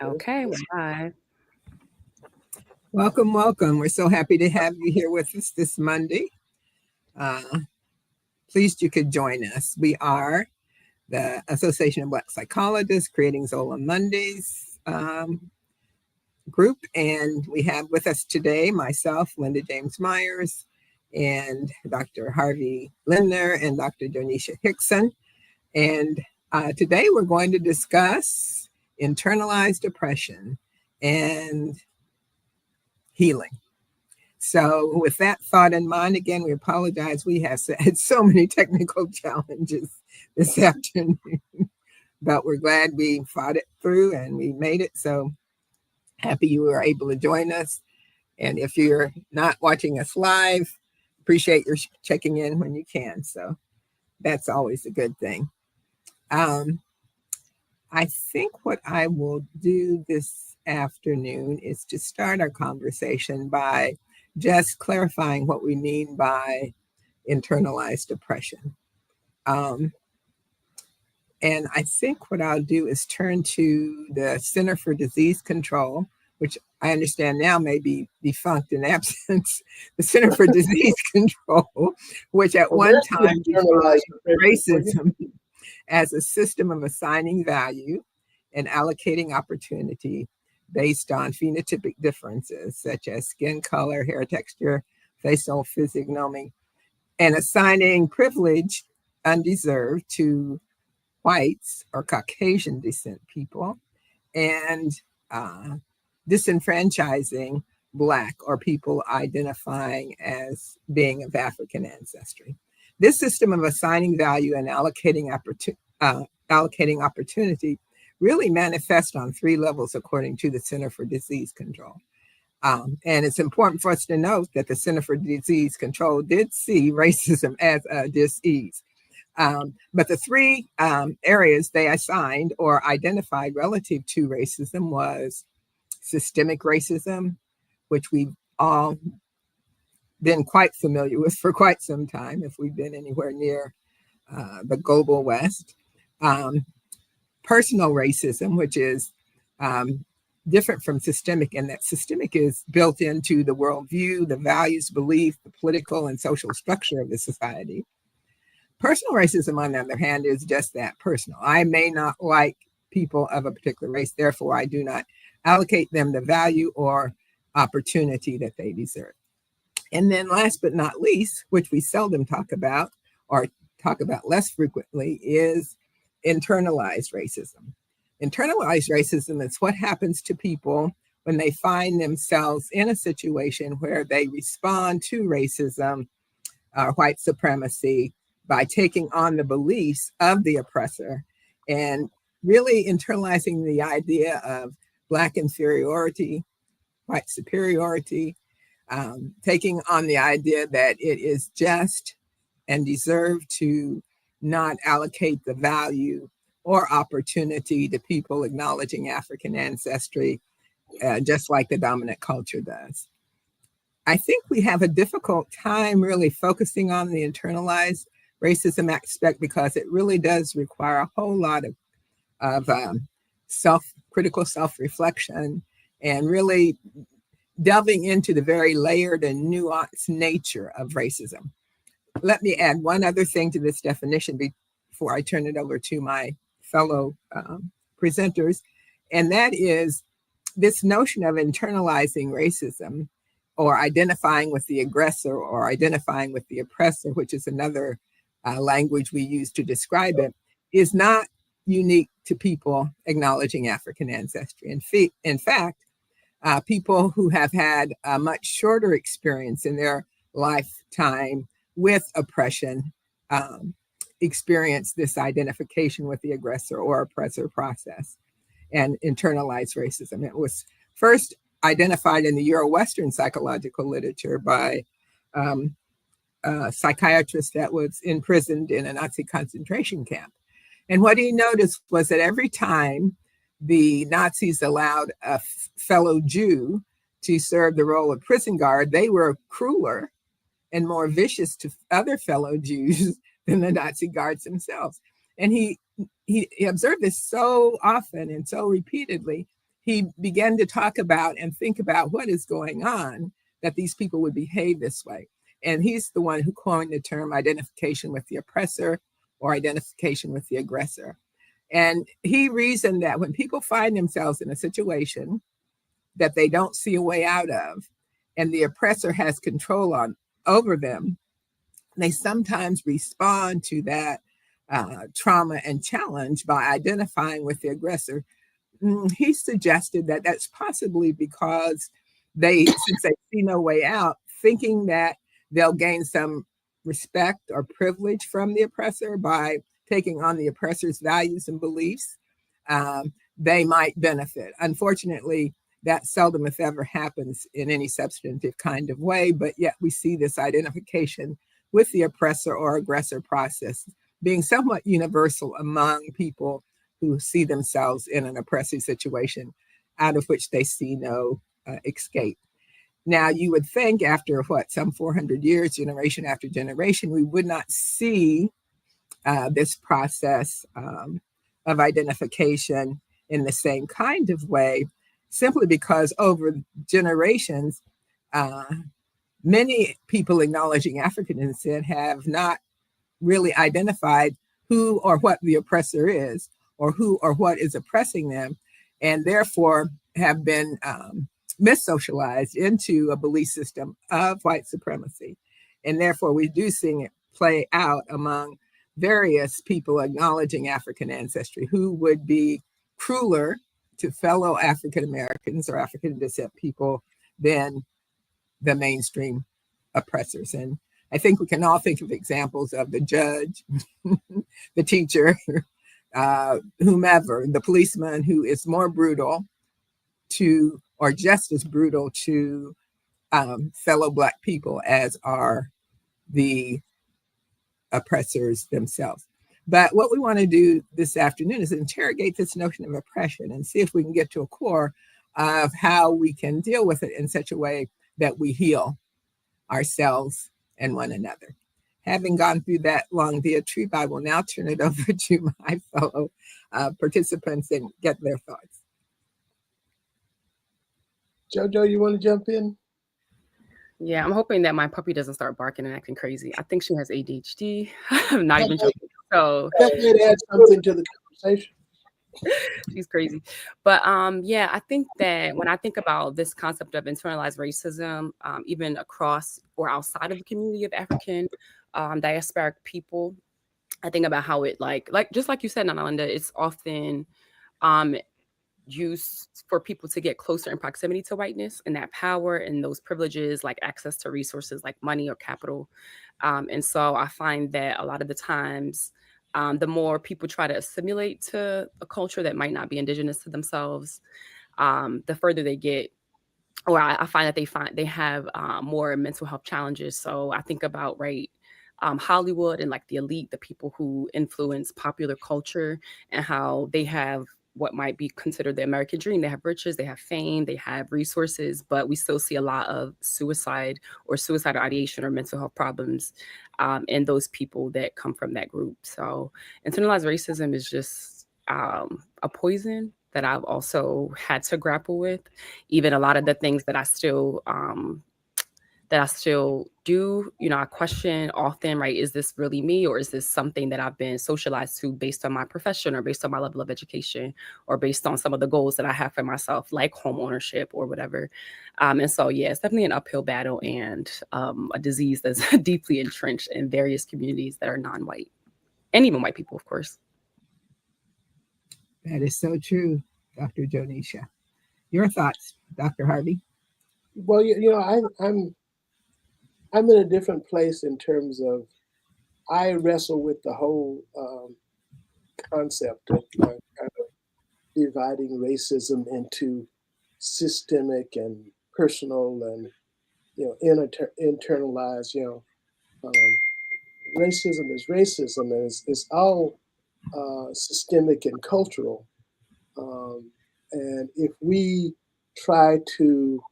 Okay, we're live. Welcome, welcome. We're so happy to have you here with us this Monday. Uh, Pleased you could join us. We are the Association of Black Psychologists creating Zola Mondays group, and we have with us today myself, Linda James Myers, and Dr. Harvey Lindner and Dr. Donisha Hickson. And today we're going to discuss internalized depression and healing. So, with that thought in mind, again, we apologize. We have had so many technical challenges this afternoon, but we're glad we fought it through and we made it. So, happy you were able to join us. And if you're not watching us live, appreciate your checking in when you can. So, that's always a good thing. I think what I will do this afternoon is to start our conversation by just clarifying what we mean by internalized depression. And I think what I'll do is turn to the Center for Disease Control, which I understand now may be defunct in absence, the Center for Disease Control, which at one time defined racism as a system of assigning value and allocating opportunity based on phenotypic differences such as skin color, hair texture, facial physiognomy, and assigning privilege undeserved to whites or Caucasian descent people, and disenfranchising Black or people identifying as being of African ancestry. This system of assigning value and allocating opportunity really manifest on three levels, according to the Center for Disease Control. And it's important for us to note that the Center for Disease Control did see racism as a disease. But the three areas they assigned or identified relative to racism was systemic racism, which we've all been quite familiar with for quite some time if we've been anywhere near the global West. Personal racism, which is different from systemic, and that systemic is built into the worldview, the values, belief, the political and social structure of the society. Personal racism, on the other hand, is just that, personal. I may not like people of a particular race, therefore I do not allocate them the value or opportunity that they deserve. And then last but not least, which we seldom talk about or talk about less frequently, is internalized racism. Internalized racism is what happens to people when they find themselves in a situation where they respond to racism or white supremacy by taking on the beliefs of the oppressor and really internalizing the idea of Black inferiority, white superiority, taking on the idea that it is just and deserved to not allocate the value or opportunity to people acknowledging African ancestry, just like the dominant culture does. I think we have a difficult time really focusing on the internalized racism aspect because it really does require a whole lot of critical self-reflection and really delving into the very layered and nuanced nature of racism. Let me add one other thing to this definition before I turn it over to my fellow presenters, and that is this notion of internalizing racism or identifying with the aggressor or identifying with the oppressor, which is another language we use to describe it, is not unique to people acknowledging African ancestry. In fact, people who have had a much shorter experience in their lifetime with oppression experience this identification with the aggressor or oppressor process and internalized racism. It was first identified in the Euro-Western psychological literature by a psychiatrist that was imprisoned in a Nazi concentration camp. And what he noticed was that every time the Nazis allowed a fellow Jew to serve the role of prison guard, they were crueler and more vicious to other fellow Jews than the Nazi guards themselves. And he observed this so often and so repeatedly, he began to talk about and think about what is going on that these people would behave this way. And he's the one who coined the term identification with the oppressor or identification with the aggressor. And he reasoned that when people find themselves in a situation that they don't see a way out of, and the oppressor has control over them, they sometimes respond to that trauma and challenge by identifying with the aggressor. He suggested that that's possibly because since they see no way out, thinking that they'll gain some respect or privilege from the oppressor by taking on the oppressor's values and beliefs, they might benefit. Unfortunately, that seldom, if ever, happens in any substantive kind of way, but yet we see this identification with the oppressor or aggressor process being somewhat universal among people who see themselves in an oppressive situation out of which they see no escape. Now, you would think after some 400 years, generation after generation, we would not see this process of identification in the same kind of way, simply because over generations, many people acknowledging African descent have not really identified who or what the oppressor is, or who or what is oppressing them, and therefore have been mis-socialized into a belief system of white supremacy. And therefore, we do see it play out among various people acknowledging African ancestry who would be crueler to fellow African Americans or African descent people than the mainstream oppressors. And I think we can all think of examples of the judge, the teacher, whomever, the policeman who is more brutal to, or just as brutal to fellow Black people as are the oppressors themselves. But what we want to do this afternoon is interrogate this notion of oppression and see if we can get to a core of how we can deal with it in such a way that we heal ourselves and one another. Having gone through that long diatribe, I will now turn it over to my fellow participants and get their thoughts. Jojo, you want to jump in? Yeah, I'm hoping that my puppy doesn't start barking and acting crazy. I think she has ADHD. I'm not even joking. So that might add something to the conversation. She's crazy. But yeah, I think that when I think about this concept of internalized racism, even across or outside of the community of African diasporic people, I think about how it like just like you said, Nana Linda, it's often used for people to get closer in proximity to whiteness and that power and those privileges, like access to resources like money or capital. And so I find that a lot of the times, the more people try to assimilate to a culture that might not be indigenous to themselves, the further they get, or I find that they have more mental health challenges. So I think about, Hollywood and like the elite, the people who influence popular culture, and how they have what might be considered the American dream. They have riches, they have fame, they have resources, but we still see a lot of suicide or suicidal ideation or mental health problems in those people that come from that group. So internalized racism is just a poison that I've also had to grapple with. Even a lot of the things that I still do, I question often, right? Is this really me, or is this something that I've been socialized to based on my profession or based on my level of education or based on some of the goals that I have for myself, like home ownership or whatever? And so, yeah, it's definitely an uphill battle and a disease that's deeply entrenched in various communities that are non-white and even white people, of course. That is so true, Dr. Jonisha. Your thoughts, Dr. Harvey? Well, I'm in a different place in terms of I wrestle with the whole concept of kind of dividing racism into systemic and personal and internalized. Racism is racism, and it's all systemic and cultural. And if we try to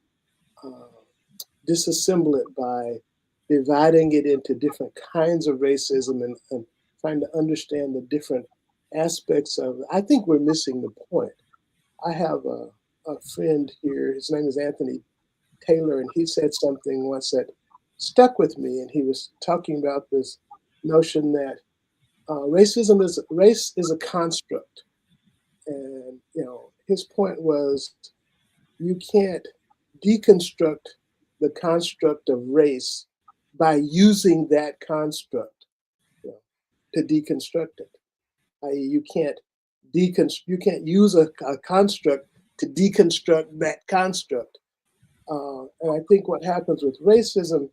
disassemble it by dividing it into different kinds of racism and trying to understand the different aspects of it, I think we're missing the point. I have a friend here. His name is Anthony Taylor, and he said something once that stuck with me. And he was talking about this notion that race is a construct, and his point was you can't deconstruct the construct of race by using that construct to deconstruct it. I.e., you can't use a construct to deconstruct that construct. And I think what happens with racism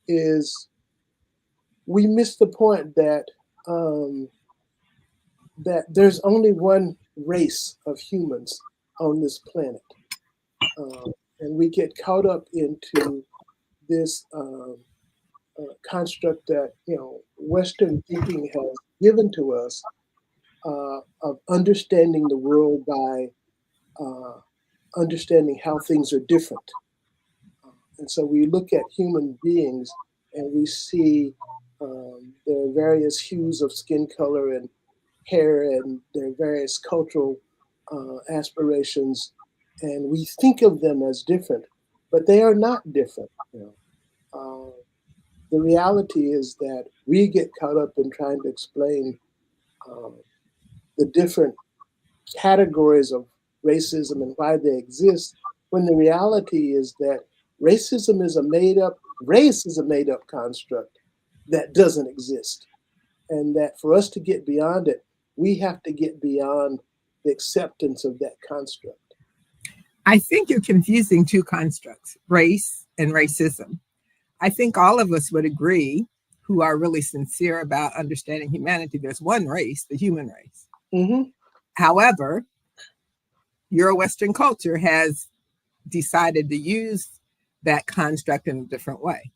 is we miss the point that that there's only one race of humans on this planet, and we get caught up into this construct that Western thinking has given to us of understanding the world by understanding how things are different. And so we look at human beings and we see their various hues of skin color and hair and their various cultural aspirations, and we think of them as different, but they are not different. The reality is that we get caught up in trying to explain the different categories of racism and why they exist, when the reality is that race is a made up construct that doesn't exist. And that for us to get beyond it, we have to get beyond the acceptance of that construct. I think you're confusing two constructs, race and racism. I think all of us would agree, who are really sincere about understanding humanity, there's one race, the human race. Mm-hmm. However, Euro-Western culture has decided to use that construct in a different way,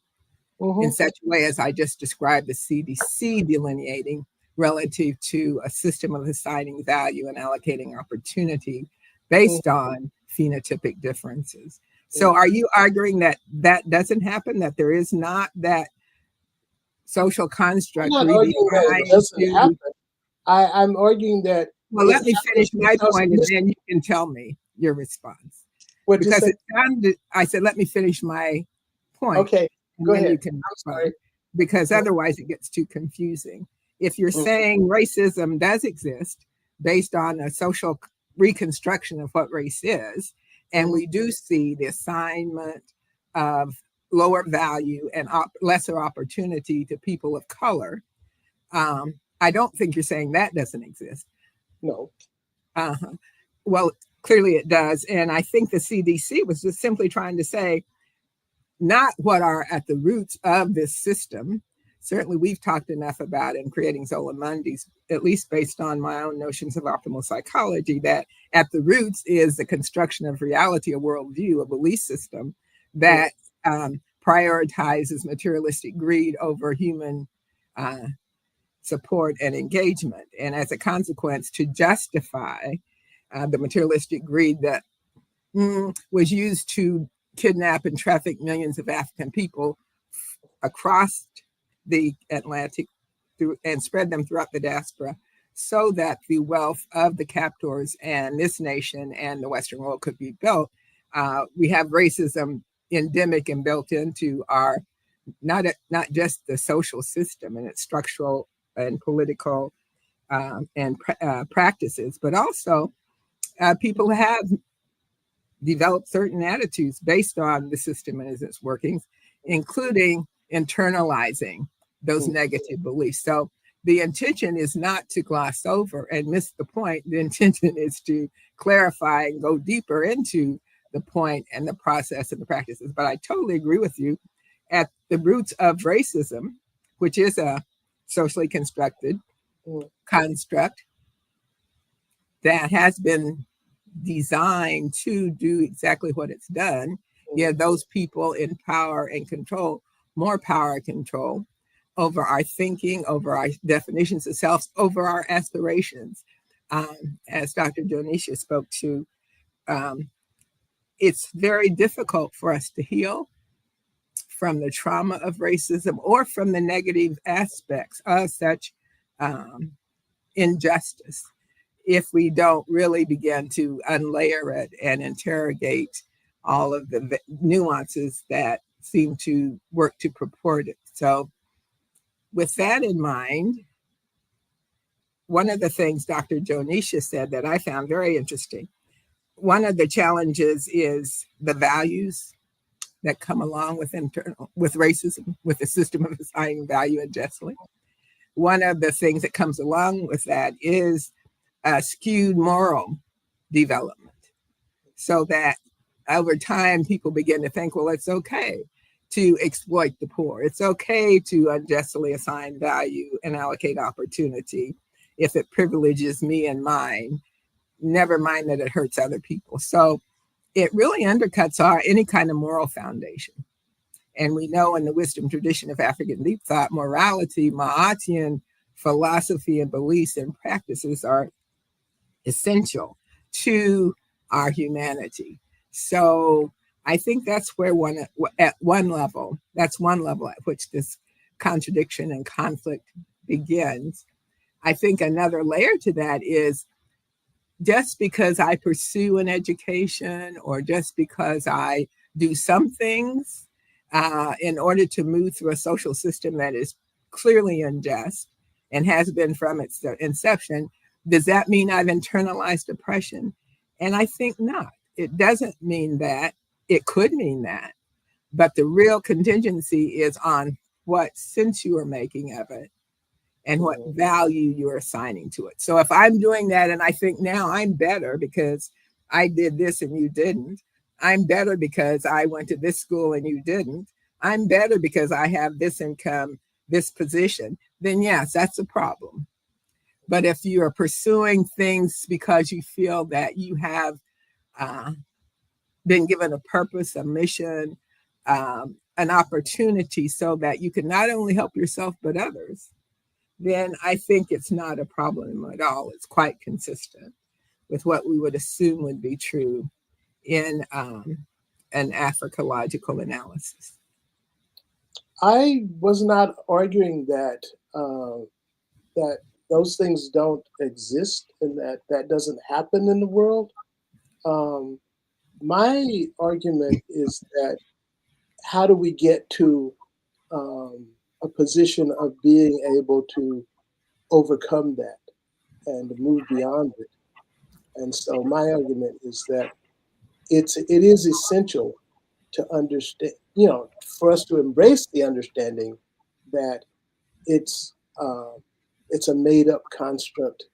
in such a way as I just described the CDC delineating relative to a system of assigning value and allocating opportunity based on phenotypic differences. So are you arguing that that doesn't happen, that there is not that social construct? I'm not arguing that it doesn't happen. I'm arguing that. Well, let me finish my point and then you can tell me your response. Because it sounded, I said, let me finish my point. Okay, go ahead. You can respond, because otherwise it gets too confusing. If you're saying racism does exist based on a social reconstruction of what race is, and we do see the assignment of lower value and lesser opportunity to people of color, I don't think you're saying that doesn't exist. No. Well, clearly it does. And I think the CDC was just simply trying to say, not what are at the roots of this system. Certainly we've talked enough about in creating Zola Mondays, at least based on my own notions of optimal psychology, that at the roots is the construction of reality, a worldview, a belief system that prioritizes materialistic greed over human support and engagement. And as a consequence, to justify the materialistic greed that was used to kidnap and traffic millions of African people across the Atlantic and spread them throughout the diaspora, so that the wealth of the captors and this nation and the Western world could be built. We have racism endemic and built into our, not just the social system and its structural and political and practices, but also people have developed certain attitudes based on the system and its workings, including internalizing those negative beliefs. So the intention is not to gloss over and miss the point. The intention is to clarify and go deeper into the point and the process and the practices. But I totally agree with you. At the roots of racism, which is a socially constructed construct that has been designed to do exactly what it's done, yet those people in power and control, more power and control over our thinking, over our definitions of self, over our aspirations. As Dr. Dionisha spoke to, it's very difficult for us to heal from the trauma of racism or from the negative aspects of such injustice. if we don't really begin to unlayer it and interrogate all of the nuances that seem to work to purport it. So, with that in mind, one of the things Dr. Jonisha said that I found very interesting, one of the challenges is the values that come along with racism, with the system of assigning value unjustly. One of the things that comes along with that is a skewed moral development, so that over time people begin to think, well, it's okay to exploit the poor. It's okay to unjustly assign value and allocate opportunity if it privileges me and mine, never mind that it hurts other people. So it really undercuts any kind of moral foundation. And we know in the wisdom tradition of African deep thought, morality, Ma'atian philosophy and beliefs and practices are essential to our humanity. So I think that's where that's one level at which this contradiction and conflict begins. I think another layer to that is, just because I pursue an education or just because I do some things in order to move through a social system that is clearly unjust and has been from its inception, does that mean I've internalized oppression? And I think not. It doesn't mean that. It could mean that. But the real contingency is on what sense you are making of it and what value you're assigning to it. So if I'm doing that and I think now I'm better because I did this and you didn't, I'm better because I went to this school and you didn't, I'm better because I have this income, this position, then yes, that's a problem. But if you are pursuing things because you feel that you have been given a purpose, a mission, an opportunity so that you can not only help yourself but others, then I think it's not a problem at all. It's quite consistent with what we would assume would be true in an Africological analysis. I was not arguing that that those things don't exist and that doesn't happen in the world. My argument is that how do we get to a position of being able to overcome that and move beyond it? And so my argument is that it is essential to understand, for us to embrace the understanding that it's a made up construct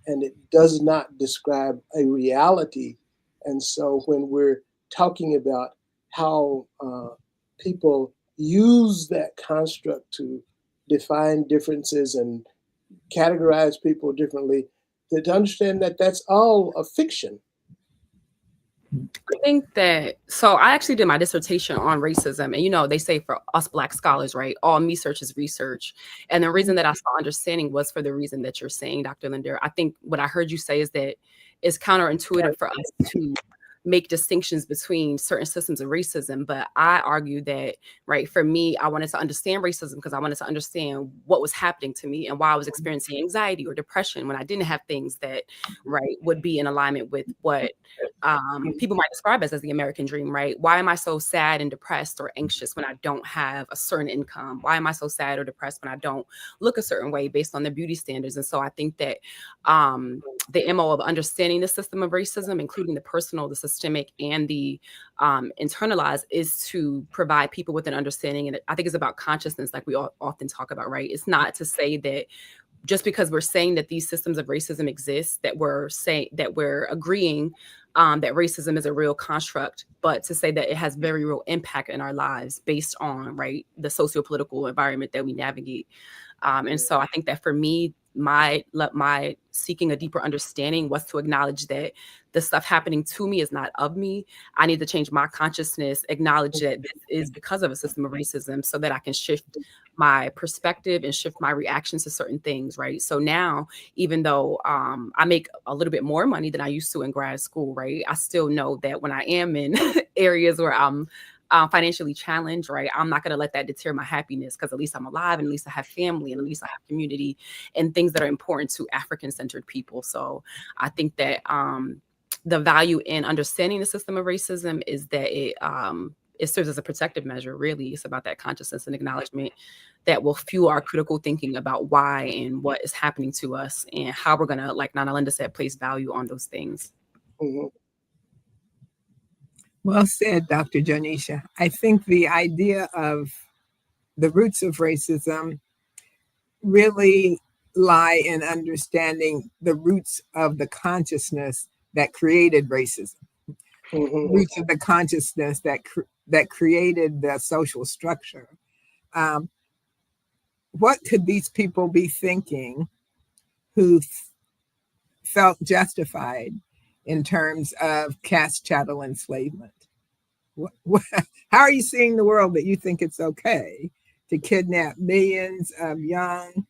and it does not describe a reality. And so when we're talking about how people use that construct to define differences and categorize people differently, to understand that that's all a fiction. I think that, so I actually did my dissertation on racism, and they say for us Black scholars, right, all research is research. And the reason that I saw understanding was for the reason that you're saying, Dr. Linder. I think what I heard you say is that it's counterintuitive for us to make distinctions between certain systems of racism. But I argue that, right, for me, I wanted to understand racism because I wanted to understand what was happening to me and why I was experiencing anxiety or depression when I didn't have things that, right, would be in alignment with what people might describe as the American dream, right? Why am I so sad and depressed or anxious when I don't have a certain income? Why am I so sad or depressed when I don't look a certain way based on the beauty standards? And so I think that the MO of understanding the system of racism, including the personal, the systemic, and the internalized, is to provide people with an understanding. And I think it's about consciousness, like we often talk about, right? It's not to say that just because we're saying that these systems of racism exist, that we're agreeing that racism is a real construct, but to say that it has very real impact in our lives based on, right, the socio-political environment that we navigate. And so I think that for me, my seeking a deeper understanding was to acknowledge that the stuff happening to me is not of me. I need to change my consciousness, acknowledge that this is because of a system of racism so that I can shift my perspective and shift my reactions to certain things, right? So now, even though I make a little bit more money than I used to in grad school, right, I still know that when I am in areas where I'm financially challenged, right, I'm not going to let that deter my happiness, because at least I'm alive, and at least I have family, and at least I have community and things that are important to African-centered people. So I think that the value in understanding the system of racism is that it serves as a protective measure. Really, it's about that consciousness and acknowledgement that will fuel our critical thinking about why and what is happening to us, and how we're going to, like Nana Linda said, place value on those things. Mm-hmm. Well said, Dr. Janisha. I think the idea of the roots of racism really lie in understanding the roots of the consciousness that created racism, Mm-hmm. roots of the consciousness that created the social structure. Um, what could these people be thinking who felt justified in terms of caste chattel enslavement? How are you seeing the world that you think it's okay to kidnap millions of young,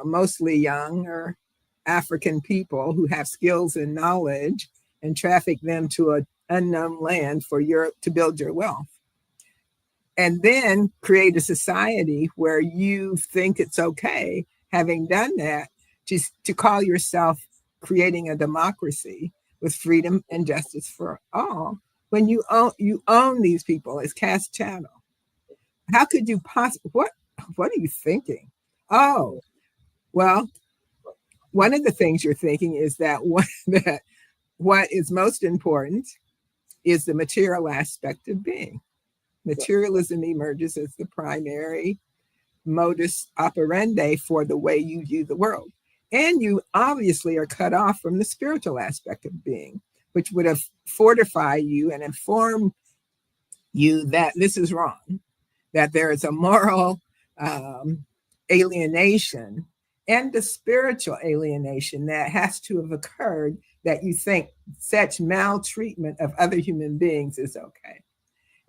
mostly younger African people who have skills and knowledge, and traffic them to an unknown land for Europe to build your wealth? And then create a society where you think it's okay, having done that, to call yourself creating a democracy with freedom and justice for all, when you own these people as caste chattel. How could you possibly, what are you thinking? Oh, well, one of the things you're thinking is that what is most important is the material aspect of being. Materialism emerges as the primary modus operandi for the way you view the world. And you obviously are cut off from the spiritual aspect of being, which would have fortified you and informed you that this is wrong, that there is a moral alienation and the spiritual alienation that has to have occurred, that you think such maltreatment of other human beings is okay.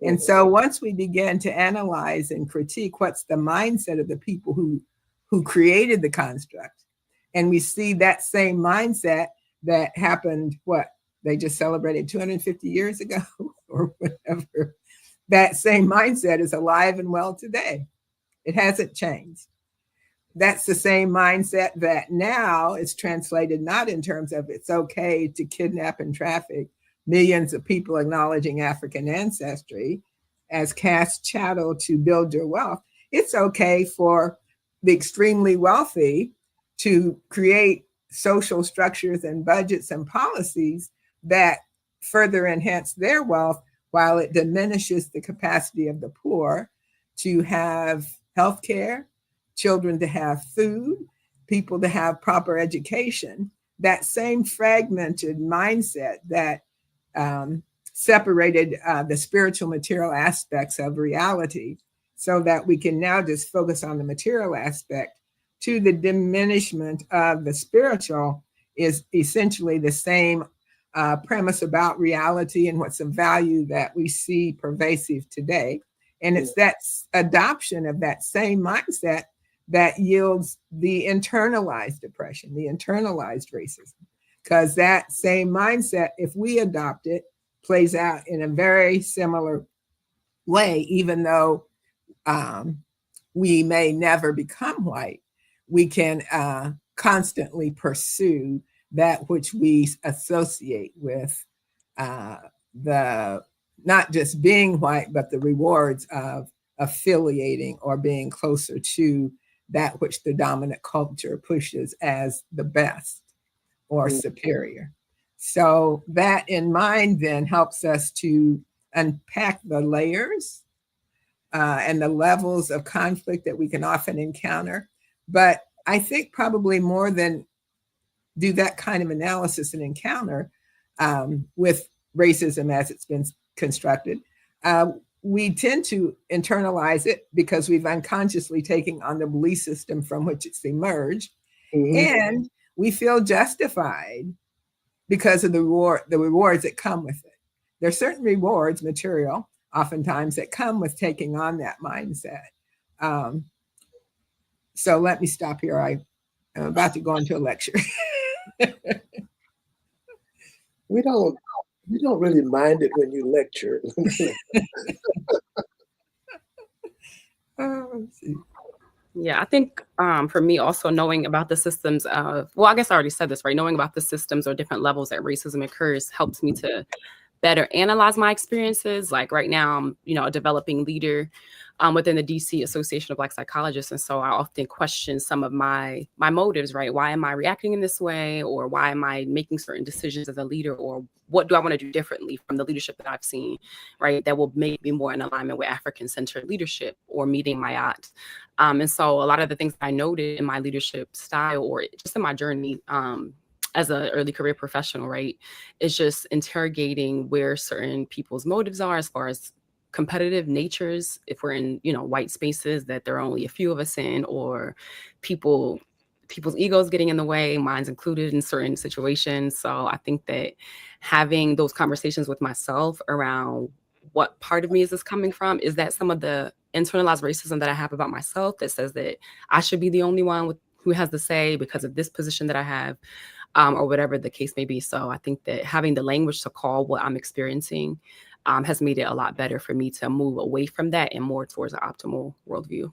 And so once we begin to analyze and critique what's the mindset of the people who created the construct, and we see that same mindset that happened, they just celebrated 250 years ago or whatever, that same mindset is alive and well today. It hasn't changed. That's the same mindset that now is translated not in terms of it's okay to kidnap and traffic millions of people acknowledging African ancestry as caste chattel to build your wealth. It's okay for the extremely wealthy to create social structures and budgets and policies that further enhance their wealth, while it diminishes the capacity of the poor to have health care, children to have food, people to have proper education. That same fragmented mindset that separated the spiritual material aspects of reality, so that we can now just focus on the material aspect, to the diminishment of the spiritual, is essentially the same premise about reality and what's of value that we see pervasive today. And it's that adoption of that same mindset that yields the internalized oppression, the internalized racism. Because that same mindset, if we adopt it, plays out in a very similar way, even though we may never become white, we can constantly pursue that which we associate with the not just being white, but the rewards of affiliating or being closer to that which the dominant culture pushes as the best or superior. So that in mind then helps us to unpack the layers and the levels of conflict that we can often encounter. But I think probably more than do that kind of analysis and encounter with racism as it's been constructed, we tend to internalize it because we've unconsciously taken on the belief system from which it's emerged. And we feel justified because of the rewards that come with it. There are certain rewards, material, oftentimes, that come with taking on that mindset. So let me stop here. I'm about to go into a lecture. We don't You don't really mind it when you lecture. Let's see. Yeah, I think for me also knowing about the systems of, well, I guess I already said this, right? Knowing about the systems or different levels that racism occurs helps me to better analyze my experiences. Like right now, I'm, a developing leader within the DC Association of Black Psychologists. And so I often question some of my motives, right? Why am I reacting in this way? Or why am I making certain decisions as a leader? Or what do I want to do differently from the leadership that I've seen, right? That will make me more in alignment with African-centered leadership or meeting my odds. And so a lot of the things I noted in my leadership style or just in my journey, as an early career professional, right, is just interrogating where certain people's motives are as far as competitive natures, if we're in, white spaces that there are only a few of us in, or people's egos getting in the way, mine's included in certain situations. So I think that having those conversations with myself around what part of me is this coming from, is that some of the internalized racism that I have about myself that says that I should be the only one who has the say because of this position that I have, or whatever the case may be. So I think that having the language to call what I'm experiencing has made it a lot better for me to move away from that and more towards an optimal worldview.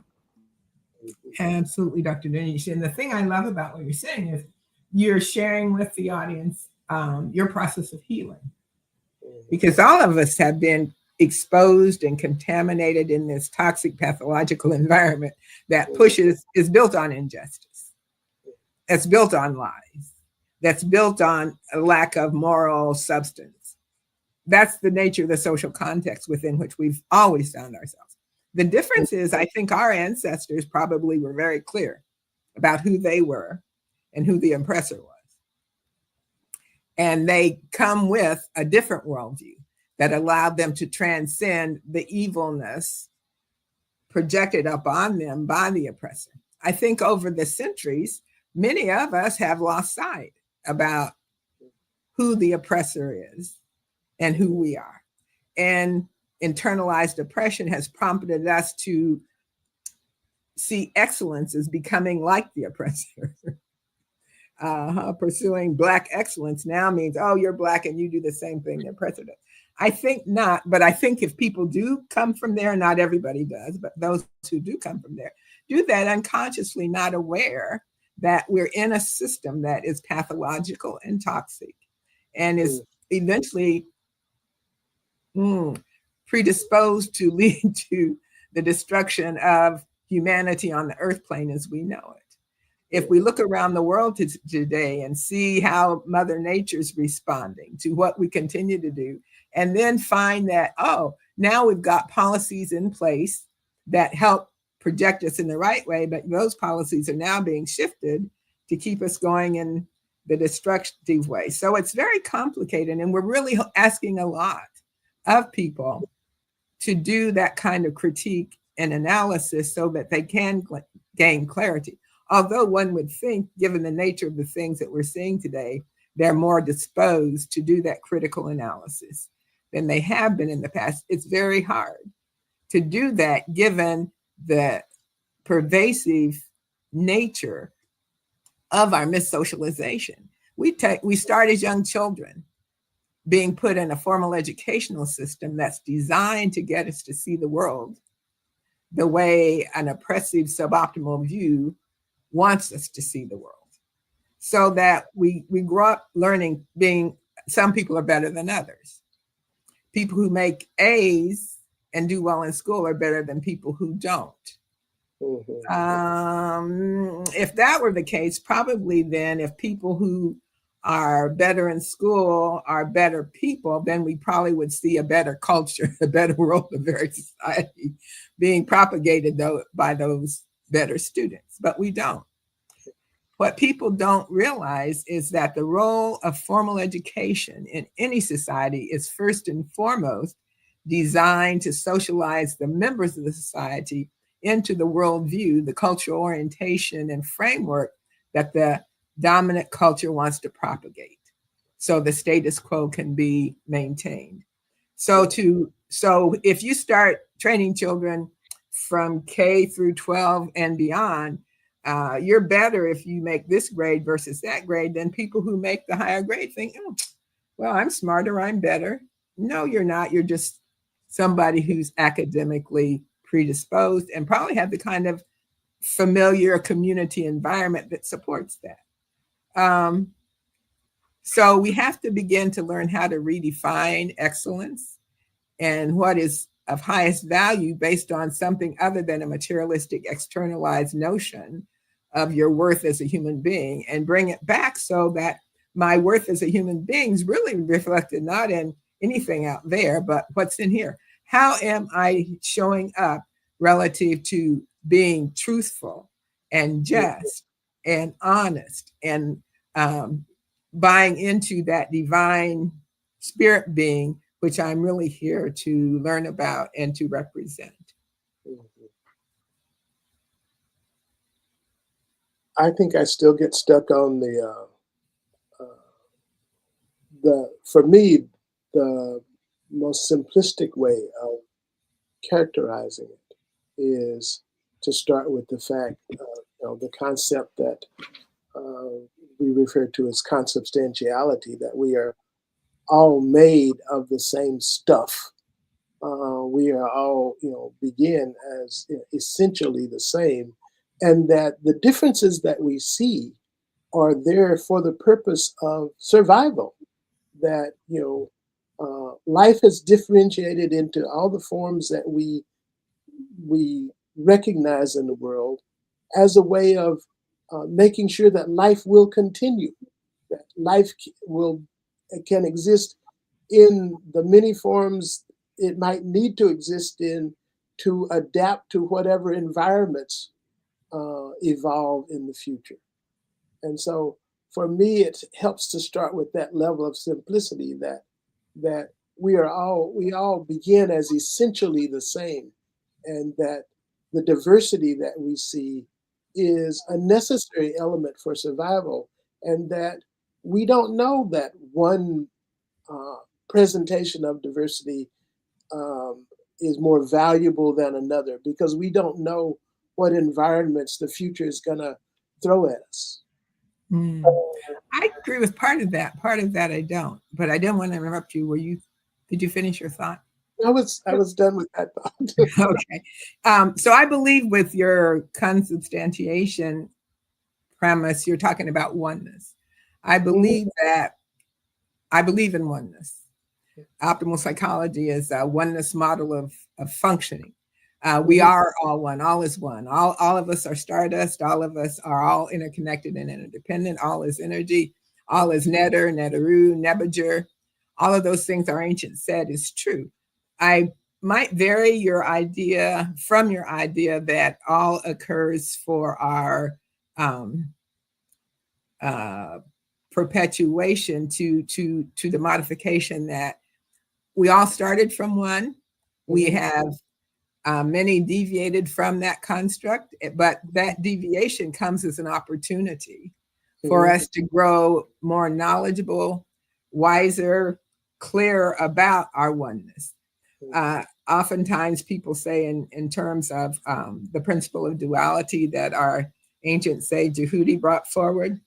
Absolutely, Dr. Denise. And the thing I love about what you're saying is you're sharing with the audience your process of healing. Because all of us have been exposed and contaminated in this toxic pathological environment that is built on injustice. It's built on lies. That's built on a lack of moral substance. That's the nature of the social context within which we've always found ourselves. The difference is, I think our ancestors probably were very clear about who they were and who the oppressor was. And they come with a different worldview that allowed them to transcend the evilness projected upon them by the oppressor. I think over the centuries, many of us have lost sight about who the oppressor is and who we are. And internalized oppression has prompted us to see excellence as becoming like the oppressor. Pursuing Black excellence now means, oh, you're Black and you do the same thing the oppressor does. I think not, but I think if people do come from there, not everybody does, but those who do come from there do that unconsciously, not aware that we're in a system that is pathological and toxic and is eventually predisposed to lead to the destruction of humanity on the earth plane as we know it. If we look around the world today and see how Mother Nature's responding to what we continue to do, and then find that, oh, now we've got policies in place that help project us in the right way, but those policies are now being shifted to keep us going in the destructive way. So it's very complicated, and we're really asking a lot of people to do that kind of critique and analysis so that they can gain clarity. Although one would think, given the nature of the things that we're seeing today, they're more disposed to do that critical analysis than they have been in the past. It's very hard to do that given the pervasive nature of our missocialization. We start as young children being put in a formal educational system that's designed to get us to see the world the way an oppressive suboptimal view wants us to see the world. So that we grow up learning some people are better than others. People who make A's and do well in school are better than people who don't. If that were the case, probably then if people who are better in school are better people, then we probably would see a better culture, a better world, a better society being propagated by those better students, but we don't. What people don't realize is that the role of formal education in any society is first and foremost designed to socialize the members of the society into the worldview, the cultural orientation and framework that the dominant culture wants to propagate, so the status quo can be maintained. So if you start training children from K through 12 and beyond, you're better if you make this grade versus that grade than people who make the higher grade think, well, I'm smarter, I'm better. No, you're not. You're just somebody who's academically predisposed and probably have the kind of familiar community environment that supports that. So we have to begin to learn how to redefine excellence and what is of highest value based on something other than a materialistic externalized notion of your worth as a human being, and bring it back so that my worth as a human being is really reflected not in anything out there, but what's in here. How am I showing up relative to being truthful and just and honest and buying into that divine spirit being, which I'm really here to learn about and to represent? I think I still get stuck on for me, the most simplistic way of characterizing it is to start with the fact, the concept that we refer to as consubstantiality, that we are all made of the same stuff. We are all, begin as essentially the same, and that the differences that we see are there for the purpose of survival. That life has differentiated into all the forms that we recognize in the world as a way of making sure that life will continue, that life can exist in the many forms it might need to exist in to adapt to whatever environments evolve in the future. And so for me, it helps to start with that level of simplicity that we all begin as essentially the same, and that the diversity that we see is a necessary element for survival, and that we don't know that one uh, presentation of diversity is more valuable than another, because we don't know what environments the future is going to throw at us. Mm. I agree with part of that. Part of that I don't. But I didn't want to interrupt you. Did you finish your thought? I was done with that thought. Okay. So I believe with your consubstantiation premise, you're talking about oneness. I believe that I believe in oneness. Optimal psychology is a oneness model of functioning. We are all one. All is one. All of us are stardust. All of us are all interconnected and interdependent. All is energy. All is netter, netteru, nebager. All of those things our ancient said is true. I might vary your idea from your idea that all occurs for our uh, perpetuation to the modification that we all started from one. We have many deviated from that construct, but that deviation comes as an opportunity for us to grow more knowledgeable, wiser, clearer about our oneness. Oftentimes, people say, in terms of the principle of duality that our ancient sage Jehudi brought forward,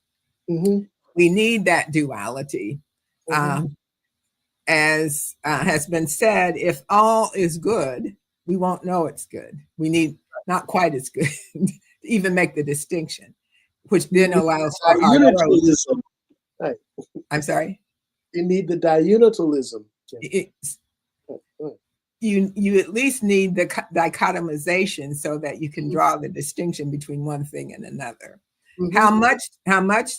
we need that duality. As has been said, if all is good, we won't know it's good. We need not quite as good to even make the distinction, which then allows for our growth. Right. I'm sorry? You need the diunitalism. You at least need the dichotomization so that you can draw the distinction between one thing and another. How much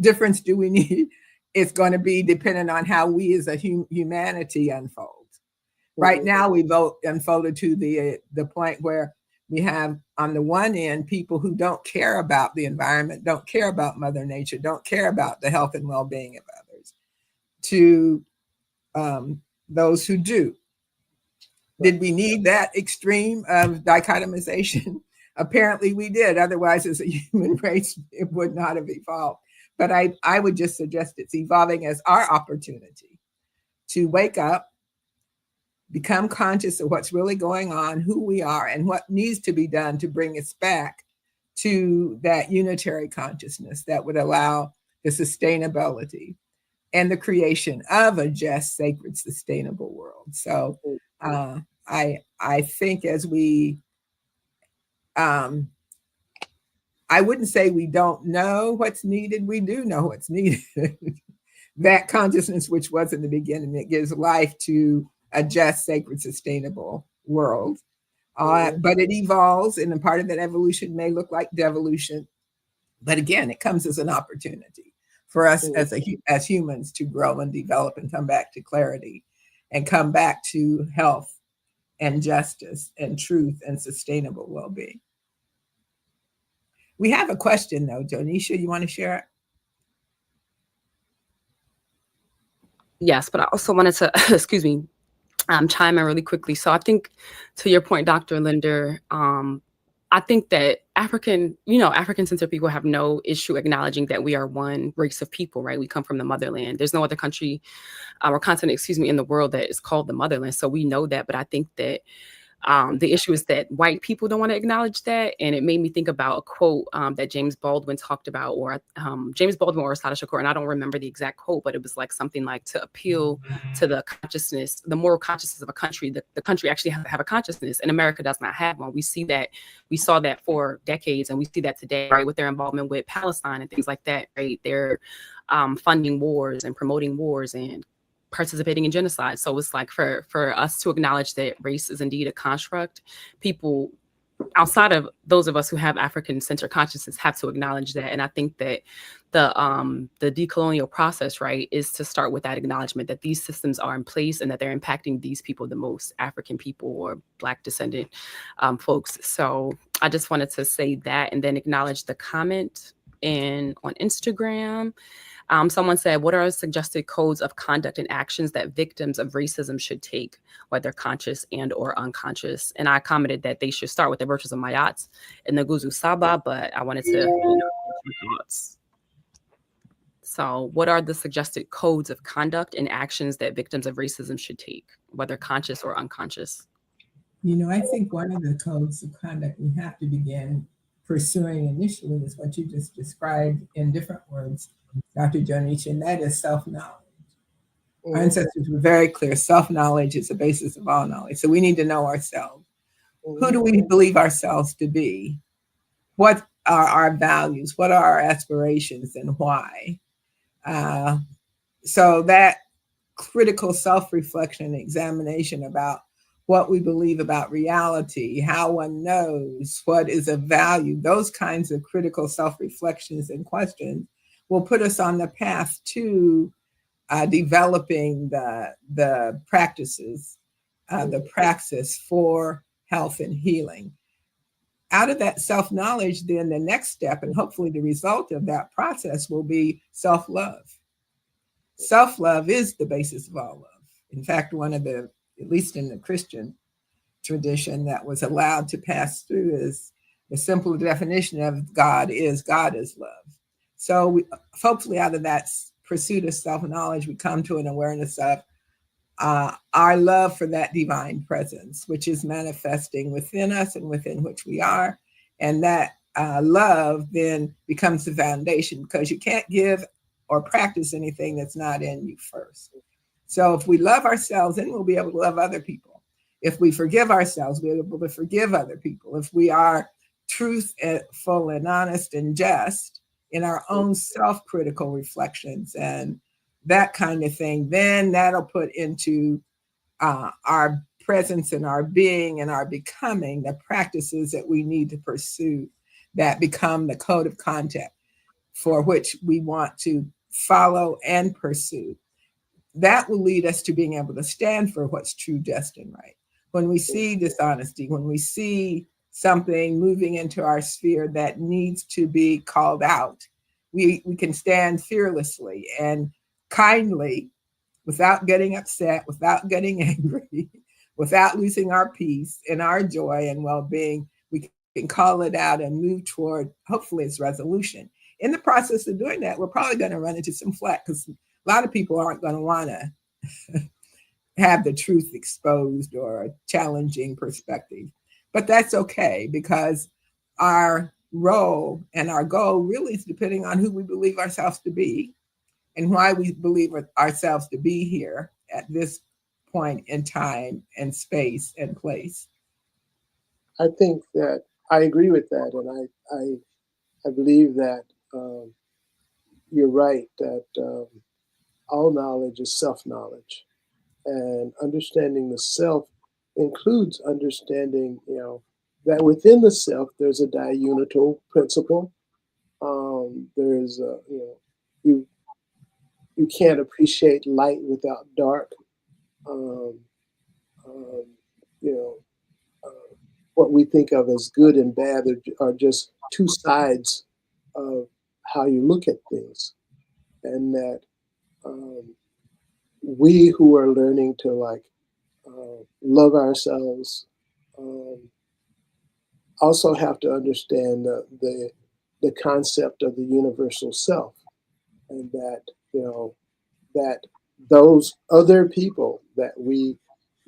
difference do we need? It's going to be dependent on how we as a humanity unfold. Right now, we've unfolded to the point where we have, on the one end, people who don't care about the environment, don't care about Mother Nature, don't care about the health and well-being of others, to those who do. Did we need that extreme of dichotomization? Apparently we did. Otherwise, as a human race, it would not have evolved. But I would just suggest it's evolving as our opportunity to wake up, become conscious of what's really going on, who we are, and what needs to be done to bring us back to that unitary consciousness that would allow the sustainability and the creation of a just, sacred, sustainable world. So I think as we, I wouldn't say we don't know what's needed. We do know what's needed. That consciousness, which was in the beginning, that gives life to a just, sacred, sustainable world. But it evolves, and a part of that evolution may look like devolution. But again, it comes as an opportunity for us as humans to grow and develop and come back to clarity and come back to health and justice and truth and sustainable well-being. We have a question though, Jonisha, you want to share it? Yes, but I also wanted to, excuse me, chime in really quickly. So I think to your point, Dr. Linder, I think that African-centered people have no issue acknowledging that we are one race of people, right? We come from the motherland. There's no other country or continent, in the world that is called the motherland. So we know that, but I think that the issue is that white people don't want to acknowledge that. And it made me think about a quote that James Baldwin talked about, or James Baldwin or Assata Shakur, and I don't remember the exact quote, but it was like something like, to appeal to the consciousness, the moral consciousness of a country, the country actually has to have a consciousness, and America does not have one. We saw that for decades, and we see that today, right, with their involvement with Palestine and things like that, right? They're funding wars and promoting wars and participating in genocide. So it's like for us to acknowledge that race is indeed a construct, people outside of those of us who have African-centered consciousness have to acknowledge that. And I think that the decolonial process, right, is to start with that acknowledgement that these systems are in place and that they're impacting these people the most, African people or Black descendant folks. So I just wanted to say that, and then acknowledge the comment on Instagram. Someone said, what are suggested codes of conduct and actions that victims of racism should take, whether conscious and or unconscious? And I commented that they should start with the virtues of Mayat and the Guzu Saba, but I wanted to get your thoughts. So what are the suggested codes of conduct and actions that victims of racism should take, whether conscious or unconscious? I think one of the codes of conduct we have to begin pursuing initially is what you just described in different words, Dr. Jonisha, and that is self-knowledge. Our ancestors were very clear. Self-knowledge is the basis of all knowledge. So we need to know ourselves. Who do we believe ourselves to be? What are our values? What are our aspirations, and why? So that critical self-reflection and examination about what we believe about reality, how one knows what is of value, those kinds of critical self-reflections and questions will put us on the path to developing the practices, the praxis for health and healing. Out of that self-knowledge, then the next step, and hopefully the result of that process, will be self-love. Self-love is the basis of all love. In fact, one of the, at least in the Christian tradition, that was allowed to pass through is the simple definition of God is love. So hopefully out of that pursuit of self-knowledge, we come to an awareness of our love for that divine presence, which is manifesting within us and within which we are. And that love then becomes the foundation, because you can't give or practice anything that's not in you first. So if we love ourselves, then we'll be able to love other people. If we forgive ourselves, we'll be able to forgive other people. If we are truthful and honest and just in our own self-critical reflections and that kind of thing, then that'll put into our presence and our being and our becoming the practices that we need to pursue that become the code of conduct for which we want to follow and pursue. That will lead us to being able to stand for what's true, just, and right. When we see dishonesty, when we see something moving into our sphere that needs to be called out, we can stand fearlessly and kindly, without getting upset, without getting angry, without losing our peace and our joy and well-being. We can call it out and move toward, hopefully, its resolution. In the process of doing that, we're probably going to run into some flack, because a lot of people aren't going to want to have the truth exposed or a challenging perspective. But that's okay, because our role and our goal really is depending on who we believe ourselves to be and why we believe ourselves to be here at this point in time and space and place. I think that I agree with that, and I believe that you're right that all knowledge is self knowledge, and understanding the self includes understanding, that within the self there's a diunital principle. There's a, you you can't appreciate light without dark. Um, um, you know, what we think of as good and bad are just two sides of how you look at things, and that um, we who are learning to love ourselves um, also have to understand the concept of the universal self, and that that those other people that we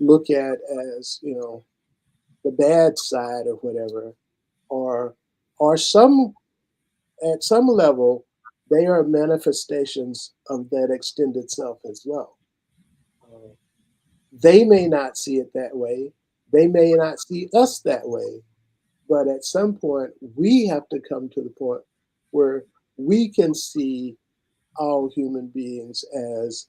look at as the bad side or whatever, or some at some level they are manifestations of that extended self as well. Uh, they may not see it that way. They may not see us that way. But at some point, we have to come to the point where we can see all human beings as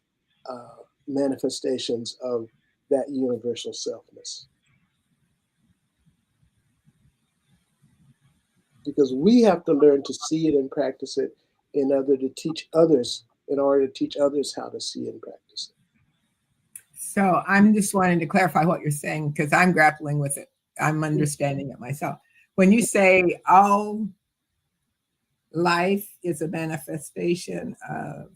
manifestations of that universal selfness. Because we have to learn to see it and practice it in order to teach others how to see and practice So I'm just wanting to clarify what you're saying because I'm grappling with it. I'm understanding it myself. When you say all life is a manifestation of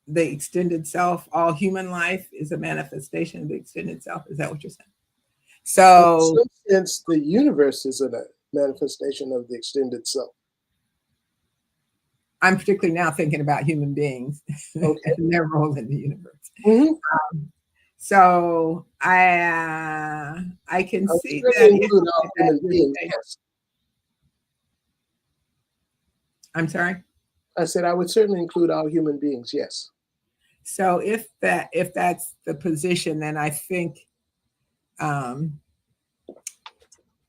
the extended self, all human life is a manifestation of the extended self. Is that what you're saying? it. In So some sense, the universe is a manifestation of the extended self. I'm particularly now thinking about human beings Okay. and their role in the universe. Mm-hmm. So I can I would see that certainly issue include all that human you're beings. saying. Yes. I'm sorry. I said I would certainly include all human beings. Yes. So if that's the position, then I think um,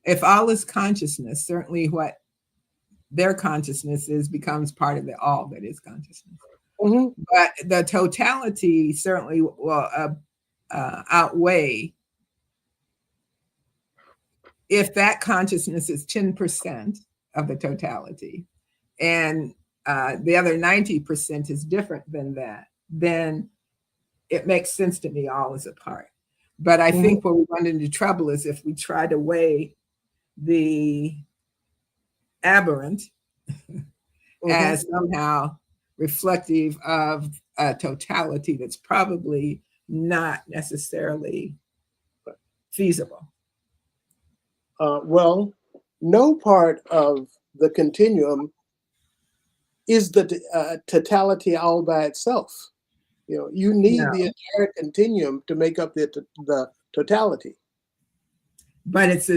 if all is consciousness, certainly what their consciousness is becomes part of the all that is consciousness. Mm-hmm. But the totality certainly will outweigh if that consciousness is 10% of the totality and the other 90% is different than that, then it makes sense to me all is a part. But I Mm-hmm. think where we run into trouble is if we try to weigh the aberrant Mm-hmm. as somehow reflective of a totality that's probably not necessarily feasible. Well, no part of the continuum is the totality all by itself. You need No, the entire continuum to make up the totality. but it's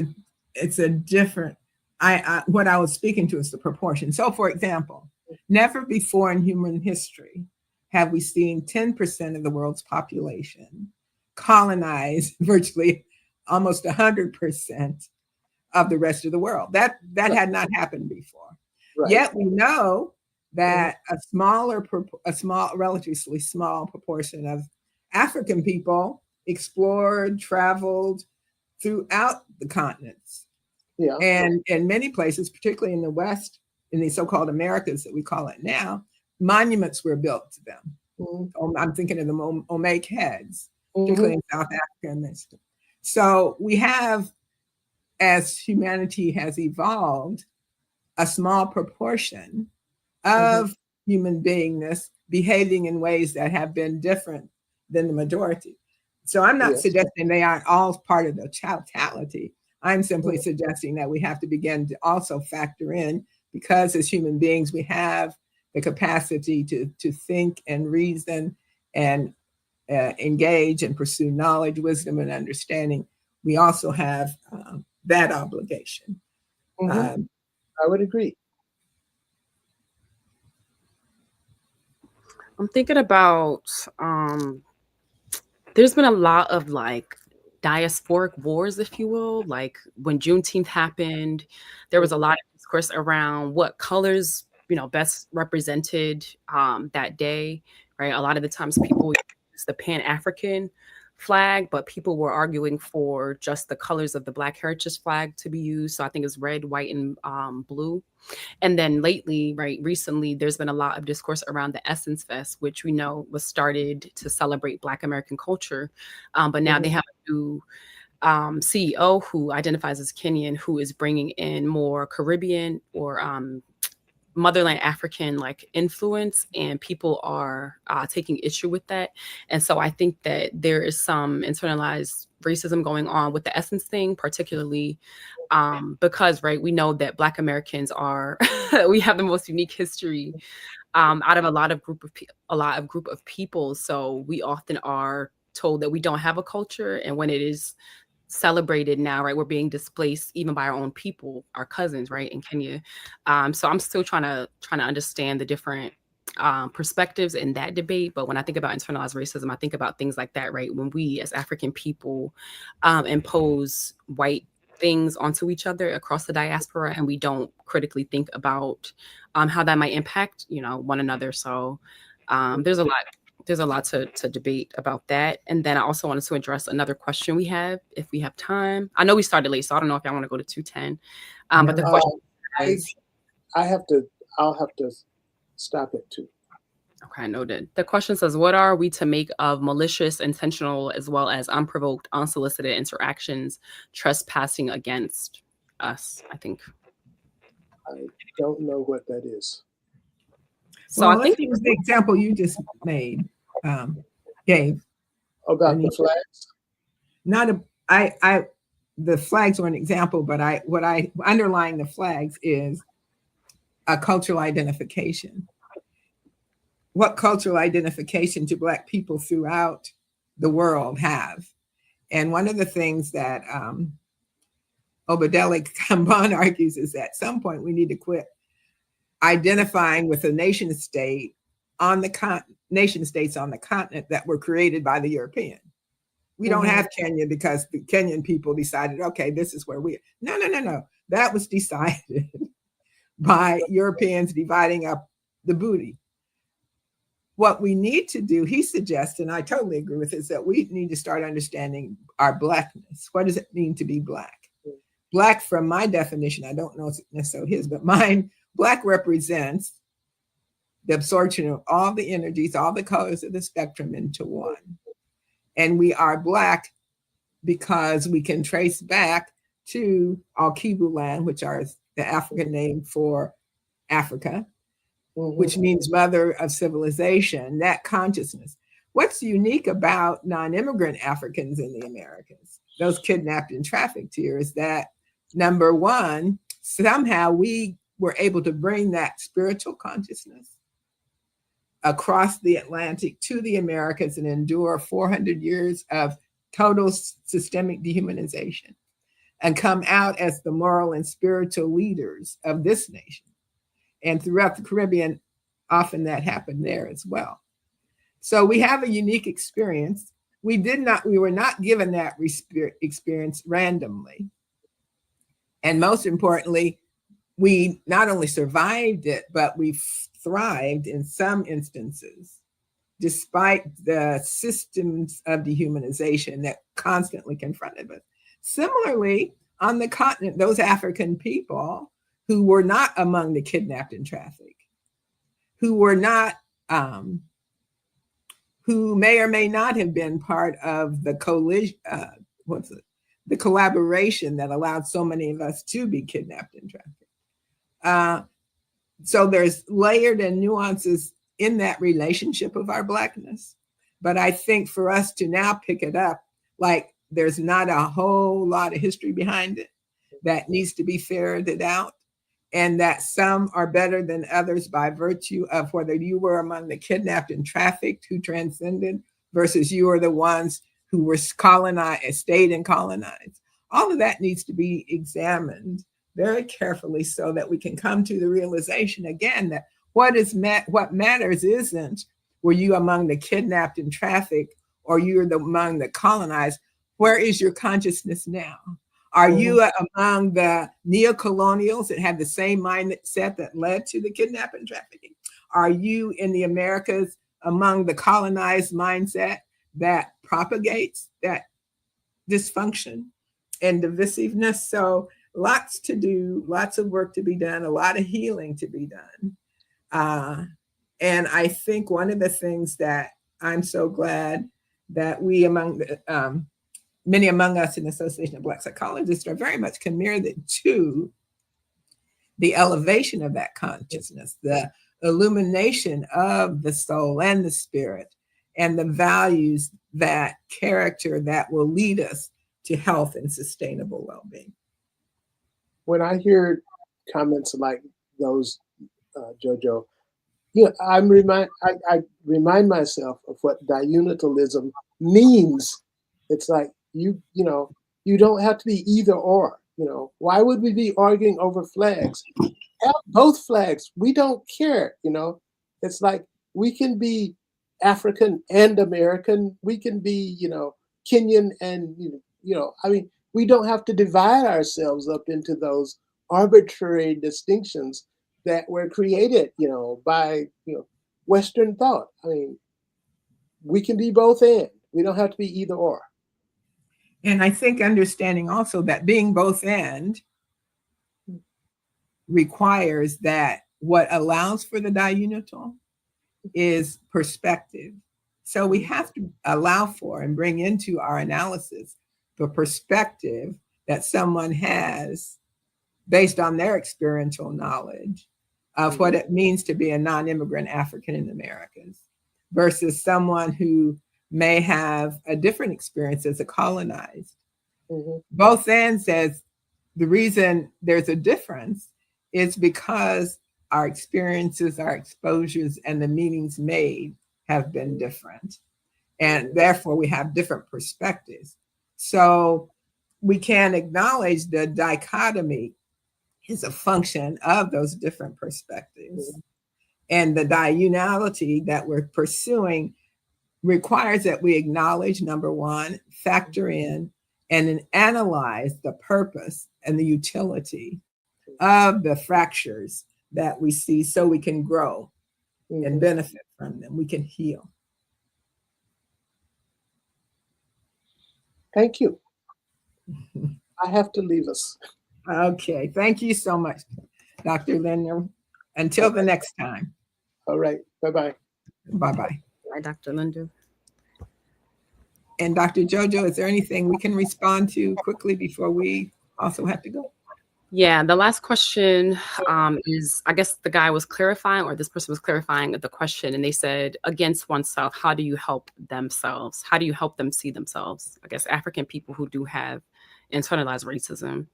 a different. I what I was speaking to is the proportion. So, for example, never before in human history have we seen 10% of the world's population colonize virtually almost 100% of the rest of the world. That Right. had not happened before. Right. Yet we know Mm-hmm. that relatively small proportion of African people explored, traveled throughout the continents, Yeah. and in many places, particularly in the West, in the so-called Americas that we call it now, monuments were built to them. I'm thinking of the Olmec heads, Mm-hmm. particularly in South Africa and Mexico. So we have, as humanity has evolved, a small proportion Mm-hmm. of human beingness behaving in ways that have been different than the majority. So I'm not Yes. suggesting they aren't all part of the totality. I'm simply Mm-hmm. suggesting that we have to begin to also factor in, because as human beings, we have the capacity to think and reason and engage and pursue knowledge, wisdom, and understanding. We also have that obligation. Mm-hmm. Um, I would agree. I'm thinking about there's been a lot of like diasporic wars, if you will. Like when Juneteenth happened, there was a lot of discourse around what colors, best represented that day, right? A lot of the times people use the Pan-African flag, but people were arguing for just the colors of the Black Heritage flag to be used. So I think it's red, white, and blue. And then lately, right, recently, there's been a lot of discourse around the Essence Fest, which we know was started to celebrate Black American culture. But now they have a new CEO who identifies as Kenyan, who is bringing in more Caribbean or motherland African like influence, and people are taking issue with that. And so I think that there is some internalized racism going on with the Essence thing, particularly because, right, we know that Black Americans are we have the most unique history out of a lot of group of people. So we often are told that we don't have a culture, and when it is celebrated now, right, we're being displaced even by our own people, our cousins, right, in Kenya. So I'm still trying to understand the different perspectives in that debate. But when I think about internalized racism, I think about things like that, right? When we as African people impose white things onto each other across the diaspora, and we don't critically think about how that might impact, one another. So there's a lot to debate about that. And then I also wanted to address another question we have, if we have time. I know we started late, so I don't know if I want to go to 2:10. But the question is, I'll have to stop it too. okay, noted. The question says, what are we to make of malicious, intentional, as well as unprovoked, unsolicited interactions trespassing against us, I think. I don't know what that is. So well, I think it was the example you just gave. About the flags? Not a, the flags were an example, but what I underlying the flags is a cultural identification. What cultural identification do Black people throughout the world have? And one of the things that Obadele Kamban argues is that at some point we need to quit identifying with a nation state on the nation states on the continent that were created by the European. We don't have Kenya because the Kenyan people decided, okay, this is where we are. No. That was decided by Europeans dividing up the booty. What we need to do, he suggests, and I totally agree with, is that we need to start understanding our Blackness. What does it mean to be Black? Black, from my definition, I don't know if it's necessarily his, but mine, Black represents the absorption of all the energies, all the colors of the spectrum into one. And we are Black because we can trace back to Alkibu land, which is the African name for Africa, which means mother of civilization, that consciousness. What's unique about non-immigrant Africans in the Americas, those kidnapped and trafficked here, is that, number one, somehow we were able to bring that spiritual consciousness across the Atlantic to the Americas and endure 400 years of total systemic dehumanization and come out as the moral and spiritual leaders of this nation. And throughout the Caribbean, often that happened there as well. So we have a unique experience. We were not given that experience randomly. And most importantly, we not only survived it, but we thrived in some instances, despite the systems of dehumanization that constantly confronted us. Similarly, on the continent, those African people who were not among the kidnapped and trafficked, who were not, who may or may not have been part of the the collaboration that allowed so many of us to be kidnapped and trafficked. So there's layered and nuances in that relationship of our Blackness. But I think for us to now pick it up, like there's not a whole lot of history behind it that needs to be ferreted out, and that some are better than others by virtue of whether you were among the kidnapped and trafficked who transcended versus you are the ones who were colonized, stayed and colonized. All of that needs to be examined very carefully so that we can come to the realization again that what matters isn't Were you among the kidnapped and trafficked, or you're among the colonized? Where is your consciousness now? Are you among the neocolonials that had the same mindset that led to the kidnapping and trafficking? Are you in the Americas among the colonized mindset that propagates that dysfunction and divisiveness? So lots to do, lots of work to be done, a lot of healing to be done. And I think one of the things that I'm so glad that we among the, many among us in the Association of Black Psychologists are very much committed to the elevation of that consciousness, the illumination of the soul and the spirit, and the values, that character that will lead us to health and sustainable well-being. When I hear comments like those, Jojo, I remind myself of what diunitalism means. It's like you don't have to be either or. Why would we be arguing over flags? Have both flags. We don't care. It's like we can be African and American. We can be Kenyan and I mean, we don't have to divide ourselves up into those arbitrary distinctions that were created, by Western thought. I mean, we can be both and. We don't have to be either or. And I think understanding also that being both and requires that what allows for the diunital is perspective. So we have to allow for and bring into our analysis the perspective that someone has based on their experiential knowledge of what it means to be a non-immigrant African in the Americas versus someone who may have a different experience as a colonized. Both and says the reason there's a difference is because our experiences, our exposures, and the meanings made have been different. And therefore we have different perspectives. So we can acknowledge the dichotomy is a function of those different perspectives. And the diunality that we're pursuing requires that we acknowledge, number one, factor in, and then analyze the purpose and the utility of the fractures that we see so we can grow and benefit from them. We can heal. Thank you. I have to leave us. Okay. Thank you so much, Dr. Linder. Until the next time. All right. Bye-bye. Bye-bye. Bye, Dr. Linder. And Dr. Jojo, is there anything we can respond to quickly before we also have to go? Yeah, the last question is, I guess the guy was clarifying, or this person was clarifying the question, and they said, against oneself, how do you help themselves? How do you help them see themselves? I guess African people who do have internalized racism.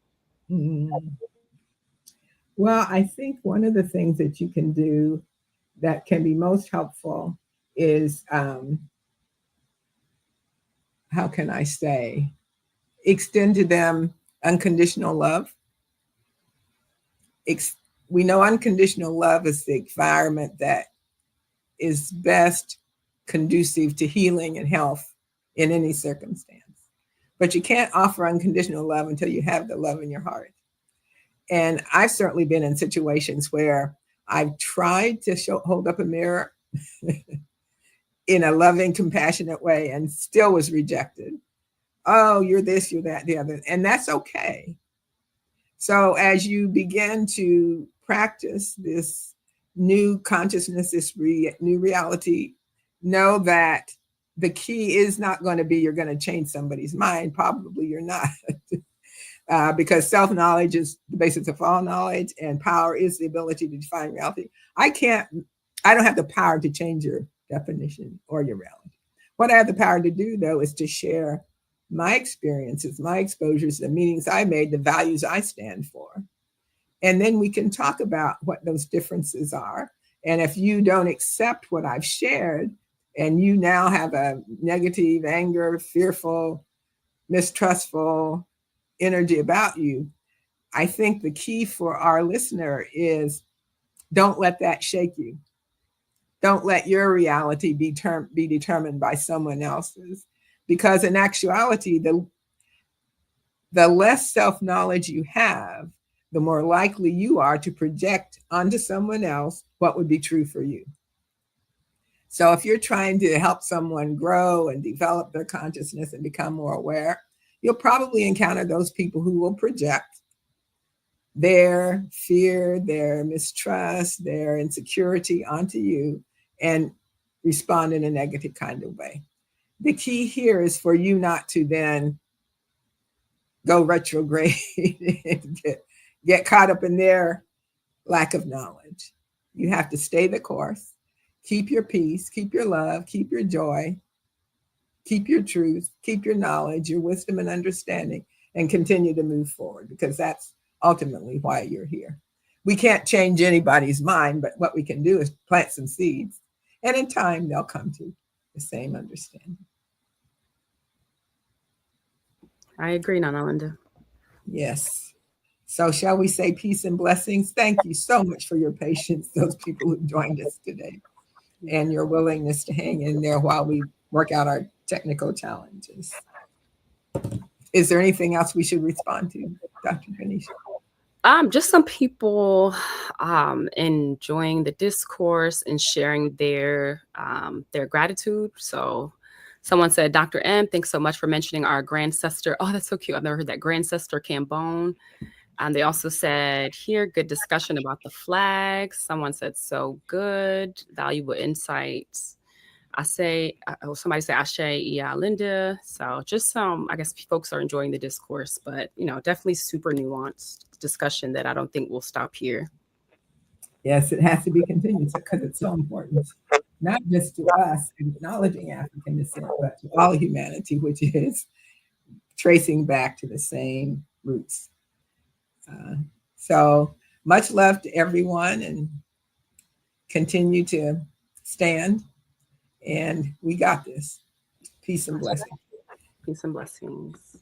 Well, I think one of the things that you can do that can be most helpful is, how can I say, extend to them unconditional love. We know unconditional love is the environment that is best conducive to healing and health in any circumstance. But you can't offer unconditional love until you have the love in your heart. And I've certainly been in situations where I've tried to hold up a mirror in a loving, compassionate way and still was rejected. Oh, you're this, you're that, the other. And that's okay. So as you begin to practice this new consciousness, this new reality, know that the key is not going to be you're going to change somebody's mind. Probably you're not. Because self-knowledge is the basis of all knowledge, and power is the ability to define reality. I don't have the power to change your definition or your reality. What I have the power to do, though, is to share my experiences, my exposures, the meanings I made, the values I stand for. And then we can talk about what those differences are. And if you don't accept what I've shared, and you now have a negative, anger, fearful, mistrustful energy about you, I think the key for our listener is don't let that shake you. Don't let your reality be determined by someone else's, because in actuality, the less self-knowledge you have, the more likely you are to project onto someone else what would be true for you. So if you're trying to help someone grow and develop their consciousness and become more aware, you'll probably encounter those people who will project their fear, their mistrust, their insecurity onto you and respond in a negative kind of way. The key here is for you not to then go retrograde and get caught up in their lack of knowledge. You have to stay the course, keep your peace, keep your love, keep your joy, keep your truth, keep your knowledge, your wisdom and understanding, and continue to move forward, because that's ultimately why you're here. We can't change anybody's mind, but what we can do is plant some seeds, and in time they'll come to the same understanding. I agree, Nana Linda. Yes. So shall we say peace and blessings? Thank you so much for your patience, those people who joined us today, and your willingness to hang in there while we work out our technical challenges. Is there anything else we should respond to, Dr. Ganesha? Just some people enjoying the discourse and sharing their gratitude. So someone said, Dr. M, thanks so much for mentioning our grandcestor. Oh, that's so cute. I've never heard that. Grandcestor Cambone. They also said, here, good discussion about the flags. Someone said, so good, valuable insights. Somebody said, Ashe, yeah, Linda. So just I guess folks are enjoying the discourse, but, definitely super nuanced discussion that I don't think will stop here. Yes, it has to be continued because it's so important, not just to us acknowledging African descent, but to all humanity, which is tracing back to the same roots. So much love to everyone, and continue to stand, and we got this. Peace and blessings. Peace and blessings.